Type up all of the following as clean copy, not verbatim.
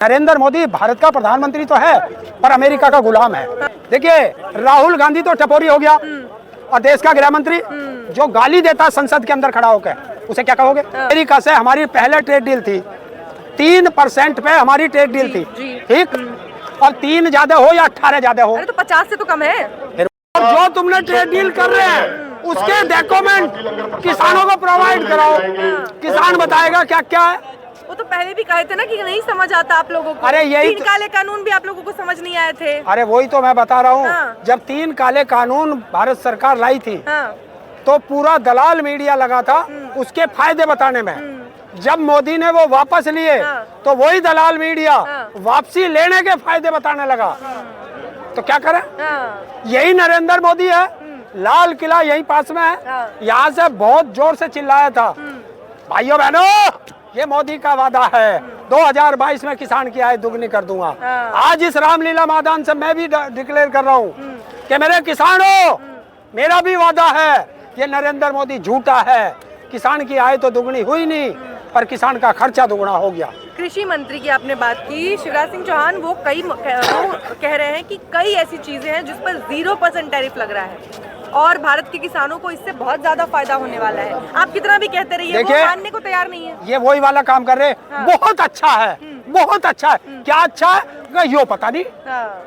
नरेंद्र मोदी भारत का प्रधानमंत्री तो है पर अमेरिका का गुलाम है। देखिए राहुल गांधी तो टपोरी हो गया और देश का गृह मंत्री जो गाली देता संसद के अंदर खड़ा होकर, उसे क्या कहोगे? अमेरिका से हमारी पहले ट्रेड डील थी 3% पे हमारी ट्रेड डील थी, ठीक? और 3 ज्यादा हो या 18 ज्यादा हो, अरे तो 50 से तो कम है। और जो तुमने ट्रेड डील कर रहे हैं उसके डॉक्यूमेंट किसानों को प्रोवाइड कराओ, किसान बताएगा क्या क्या है। वो तो पहले भी कहे थे ना कि नहीं समझ आता आप लोगों को। अरे यही 3 काले कानून भी आप लोगों को समझ नहीं आए थे। अरे वही तो मैं बता रहा हूँ। हाँ। जब 3 काले कानून भारत सरकार लाई थी हाँ। तो पूरा दलाल मीडिया लगा था उसके फायदे बताने में। जब मोदी ने वो वापस लिए हाँ। तो वही दलाल मीडिया हाँ। वापसी लेने के फायदे बताने लगा। तो क्या करें? हाँ। यही नरेंद्र मोदी है। लाल किला यही पास में है। हाँ। यहाँ से बहुत जोर से चिल्लाया था, भाइयों बहनों ये मोदी का वादा है 2022 में किसान की आय दुगनी कर दूंगा। हाँ। आज इस रामलीला मैदान से मैं भी डिक्लेयर कर रहा हूँ कि मेरे किसानों, मेरा भी वादा है, ये नरेंद्र मोदी झूठा है। किसान की आय तो दुगनी हुई नहीं पर किसान का खर्चा दुगना हो गया। कृषि मंत्री की आपने बात की, शिवराज सिंह चौहान वो कह रहे हैं कि कई ऐसी चीजें हैं जिस पर 0% टैरिफ लग रहा है और भारत के किसानों को इससे बहुत ज्यादा फायदा होने वाला है। आप कितना भी कहते रहिए, वो मानने को तैयार नहीं है। ये वही वाला काम कर रहे। हाँ। बहुत अच्छा है, बहुत अच्छा है। क्या अच्छा है यो पता नहीं। हाँ।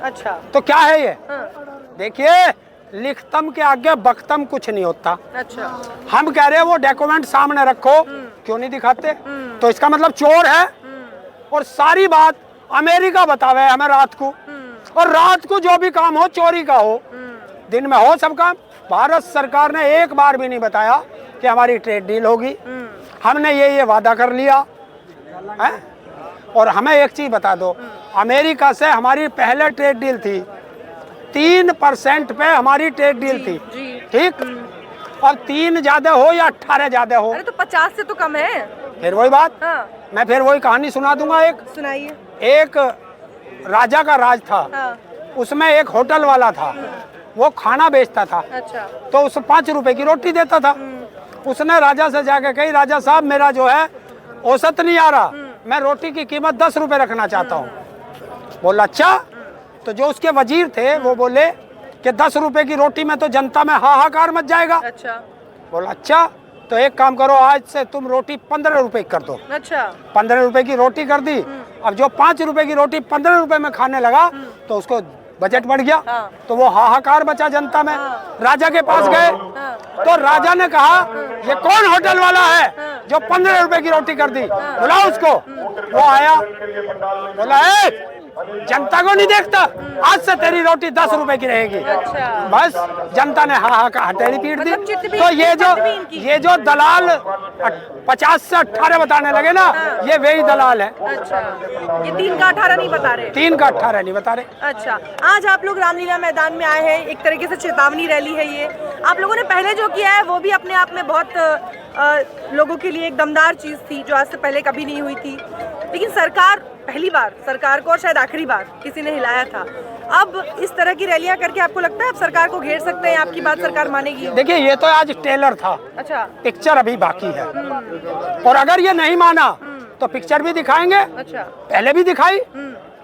अच्छा तो क्या है ये? हाँ। देखिए लिखतम के आगे बख्तम कुछ नहीं होता। अच्छा। हम कह रहे हैं वो डॉक्यूमेंट सामने रखो, क्यों नहीं दिखाते? तो इसका मतलब चोर है। और सारी बात अमेरिका बतावे हमें रात को, और रात को जो भी काम हो चोरी का हो, दिन में हो सब काम। भारत सरकार ने एक बार भी नहीं बताया कि हमारी ट्रेड डील होगी। हमने ये वादा कर लिया है। और हमें एक चीज बता दो, अमेरिका से हमारी पहले ट्रेड डील थी 3% पे हमारी ट्रेड डील थी, ठीक? और 3 ज्यादा हो या 18 ज्यादा हो, अरे तो 50 से तो कम है। फिर वही बात। हाँ। मैं फिर वही कहानी सुना दूंगा। एक सुनाइए। एक राजा का राज था। हाँ। उसमें एक होटल वाला था, वो खाना बेचता था। अच्छा। तो उसे 5 रुपए की रोटी देता था। उसने राजा से जाके कही, राजा साहब मेरा जो है औसत नहीं आ रहा, मैं रोटी की कीमत 10 रुपए रखना चाहता हूँ। बोला अच्छा। तो जो उसके वजीर थे वो बोले कि 10 रुपए की रोटी में तो जनता में हाहाकार मच जाएगा। अच्छा। बोला अच्छा, तो एक काम करो, आज से तुम रोटी 15 रुपए की कर दो। अच्छा। 15 रुपए की रोटी कर दी। अब जो 5 रुपए की रोटी 15 रुपए में खाने लगा तो उसको बजट बढ़ गया। हाँ। तो वो हाहाकार बचा जनता में। हाँ। राजा के पास गए तो राजा ने कहा ये कौन होटल वाला है जो 15 रुपए की रोटी कर दी, बुलाओ उसको। वो आया, बोला जनता को नहीं देखता, आज से तेरी रोटी 10 रुपए की रहेगी। अच्छा। बस जनता ने हाहाकार हथेली पीट दी। मतलब चित्त भी- तो चित्त ये जो दलाल 50 से 18 बताने लगे ना, ये वही दलाल है। अच्छा, ये 3 का 18 नहीं बता रहे। 3 का 18 नहीं बता रहे। अच्छा, आज आप लोग रामलीला मैदान में आए हैं, एक तरीके से चेतावनी रैली है ये। आप लोगों ने पहले जो किया है वो भी अपने आप में बहुत लोगों के लिए एक दमदार चीज थी जो आज से पहले कभी नहीं हुई थी। लेकिन सरकार, पहली बार सरकार को और शायद आखिरी बार किसी ने हिलाया था। अब इस तरह की रैलियां करके आपको लगता है आप सरकार को घेर सकते हैं, आपकी बात सरकार मानेगी? देखिए ये तो आज ट्रेलर था। अच्छा। पिक्चर अभी बाकी है। और अगर ये नहीं माना तो पिक्चर भी दिखाएंगे। अच्छा। पहले भी दिखाई,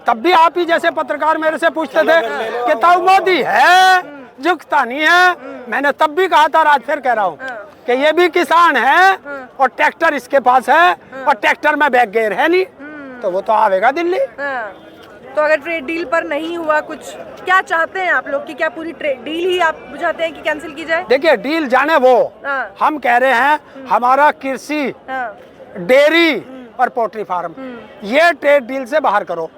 तब भी आप ही जैसे पत्रकार मेरे से पूछते थे कि तब मोदी है, झुकता नहीं है। मैंने तब भी कहा था, आज फिर कह रहा हूँ कि ये भी किसान है और ट्रैक्टर इसके पास है और ट्रैक्टर में बैक गियर है नहीं, तो वो तो आवेगा दिल्ली। हाँ। तो अगर ट्रेड डील पर नहीं हुआ कुछ, क्या चाहते हैं आप लोग कि क्या पूरी ट्रेड डील ही आप चाहते हैं कि कैंसिल की जाए? देखिए डील जाने वो, हाँ। हम कह रहे हैं हमारा कृषि, हाँ। डेयरी और पोल्ट्री फार्म, ये ट्रेड डील से बाहर करो,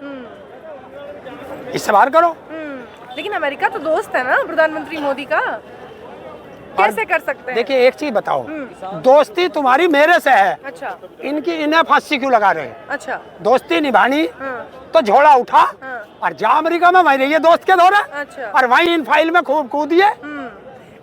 इससे बाहर करो। लेकिन अमेरिका तो दोस्त है ना प्रधानमंत्री मोदी का, कैसे कर सकते हैं? देखिए एक चीज बताओ, दोस्ती तुम्हारी मेरे से है। अच्छा। इन्हें फांसी क्यों लगा रहे हैं? अच्छा। दोस्ती निभानी हाँ। तो झोला उठा हाँ। और जा अमेरिका में वहीं रहिए दोस्त के दौरे। अच्छा। और वहीं इन फाइल में खूब कूदिए।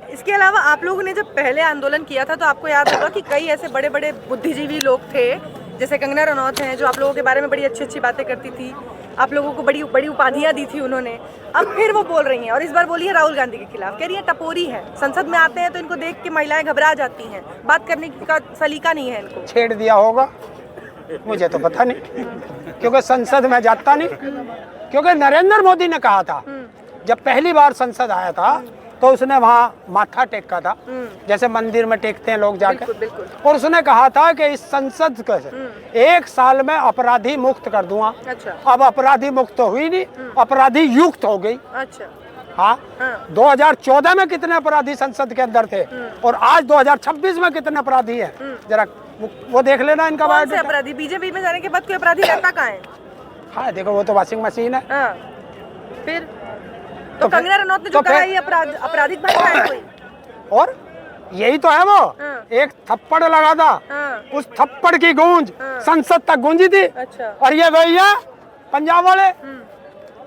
इसके अलावा आप लोगों ने जब पहले आंदोलन किया था तो आपको याद होगा कि कई ऐसे बड़े बड़े बुद्धिजीवी लोग थे, जैसे कंगना रनौत हैं, जो आप लोगों के बारे में बड़ी अच्छी अच्छी बातें करती थी, आप लोगों को बड़ी बड़ी उपाधियां दी थी उन्होंने। अब फिर वो बोल रही हैं और इस बार बोली है राहुल गांधी के खिलाफ, कह रही है टपोरी है। संसद में आते हैं तो इनको देख के महिलाएं घबरा जाती हैं, बात करने का सलीका नहीं है इनको। छेड़ दिया होगा। मुझे तो पता नहीं, क्योंकि संसद में जाता नहीं। क्योंकि नरेंद्र मोदी ने कहा था, जब पहली बार संसद आया था तो उसने वहाँ माथा टेका था, जैसे मंदिर में टेकते हैं लोग जाकर। बिल्कुल, बिल्कुल। और उसने कहा था कि इस संसद को 1 साल में अपराधी मुक्त कर दूंगा। अच्छा। अब अपराधी मुक्त तो हुई नहीं, अपराधी युक्त हो गई। अच्छा। हाँ, 2014 में कितने अपराधी संसद के अंदर थे और आज 2026 में कितने अपराधी हैं, जरा वो देख लेना इनका कौन से बायोडाटा। अपराधी? बीजेपी में जाने के बाद कोई अपराधी रहता कहाँ है? हाँ देखो, वो तो वॉशिंग मशीन है। हाँ। फिर तो कंगना रनौत ने जो कहा ये आपराधिक भाषा है कोई? और यही तो है वो। हाँ। एक थप्पड़ लगा था, हाँ। उस थप्पड़ की गूंज संसद तक गूंजी थी। अच्छा। और ये भैया पंजाब वाले,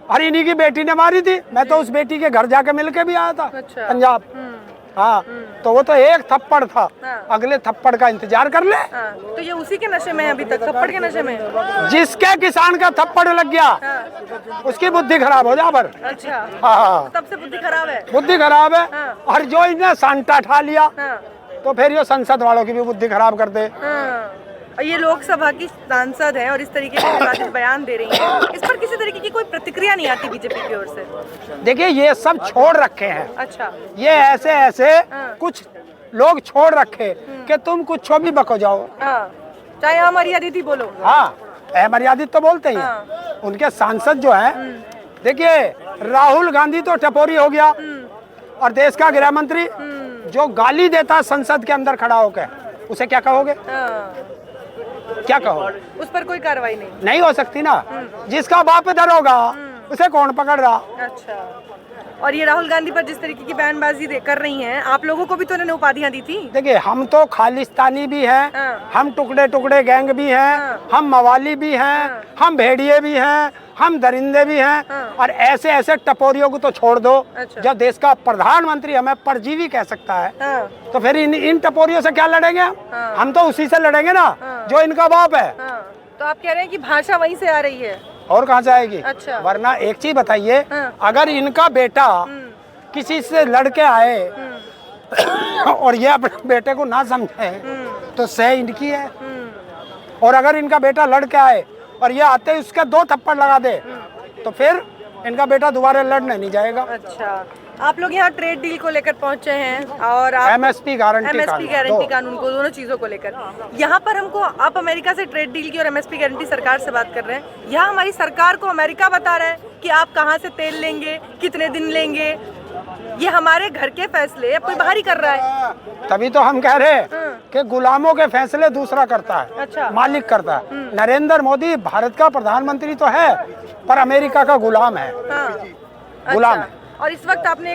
और इन्हीं की बेटी ने मारी थी। मैं तो उस बेटी के घर जाके मिल के भी आया था। अच्छा। पंजाब। हाँ, तो वो तो एक थप्पड़ था, हाँ। अगले थप्पड़ का इंतजार कर ले। हाँ। तो ये उसी के नशे में है अभी तक, थप्पड़ के नशे में? जिसके किसान का थप्पड़ लग गया हाँ। उसकी बुद्धि खराब हो जा पर। अच्छा। हाँ, तब से बुद्धि खराब है। बुद्धि खराब है। हाँ। और जो इन्हें सांटा ठा लिया हाँ। तो फिर ये संसद वालों की भी बुद्धि खराब कर दे। हाँ। और ये लोकसभा की सांसद है और इस तरीके के विवादित बयान दे रही हैं, इस पर किसी तरीके की कोई प्रतिक्रिया नहीं आती बीजेपी की ओर से? देखिए, ये सब छोड़ रखे हैं। अच्छा। ये ऐसे ऐसे हाँ। कुछ लोग छोड़ रखे कि तुम कुछ भी बको जाओ। हाँ। चाहे अमर्यादित ही बोलो। हाँ, अमर्यादित तो बोलते ही हैं। हाँ। उनके सांसद जो है, देखिए राहुल गांधी तो टपोरी हो गया, और देश का गृह मंत्री जो गाली देता संसद के अंदर खड़ा होकर, उसे क्या कहोगे? हाँ। क्या कहो? उस पर कोई कार्रवाई नहीं हो सकती ना। जिसका बाप इधर होगा उसे कौन पकड़ रहा? अच्छा। और ये राहुल गांधी पर जिस तरीके की बयानबाजी कर रही हैं, आप लोगों को भी तो उन्होंने उपाधियां दी थी। देखिए, हम तो खालिस्तानी भी हैं, हाँ। हम टुकड़े टुकड़े गैंग भी हैं, हाँ। हम मवाली भी हैं, हाँ। हम भेड़िए भी हैं, हम दरिंदे भी हैं। हाँ। और ऐसे ऐसे टपोरियों को तो छोड़ दो। अच्छा। जब देश का प्रधानमंत्री हमें परजीवी कह सकता है, हाँ। तो फिर इन टपोरियों से क्या लड़ेंगे हम? हाँ। हम तो उसी से लड़ेंगे ना, हाँ। जो इनका बाप है। हाँ। तो आप कह रहे हैं कि भाषा वहीं से आ रही है? और कहाँ से आएगी? अच्छा। वरना एक चीज बताइए, हाँ। अगर इनका बेटा किसी से लड़के आए और ये अपने बेटे को ना समझे तो सह इनकी है। और अगर इनका बेटा लड़के आए और ये आते ही उसके 2 थप्पड़ लगा दे तो फिर इनका बेटा दोबारा लड़ने नहीं जाएगा। अच्छा। आप लोग यहाँ ट्रेड डील को लेकर पहुँचे हैं और आप एमएसपी गारंटी कानून को, दोनों चीजों को लेकर यहाँ पर हमको, आप अमेरिका से ट्रेड डील की और एमएसपी गारंटी सरकार से बात कर रहे हैं। यहाँ हमारी सरकार को अमेरिका बता रहा है कि आप कहाँ से तेल लेंगे, कितने दिन लेंगे। ये हमारे घर के फैसले अब कोई बाहर ही कर रहा है। तभी तो हम कह रहे हैं कि गुलामों के फैसले दूसरा करता है। अच्छा। मालिक करता है। नरेंद्र मोदी भारत का प्रधानमंत्री तो है, पर अमेरिका का गुलाम है। हाँ। गुलाम अच्छा। और इस वक्त आपने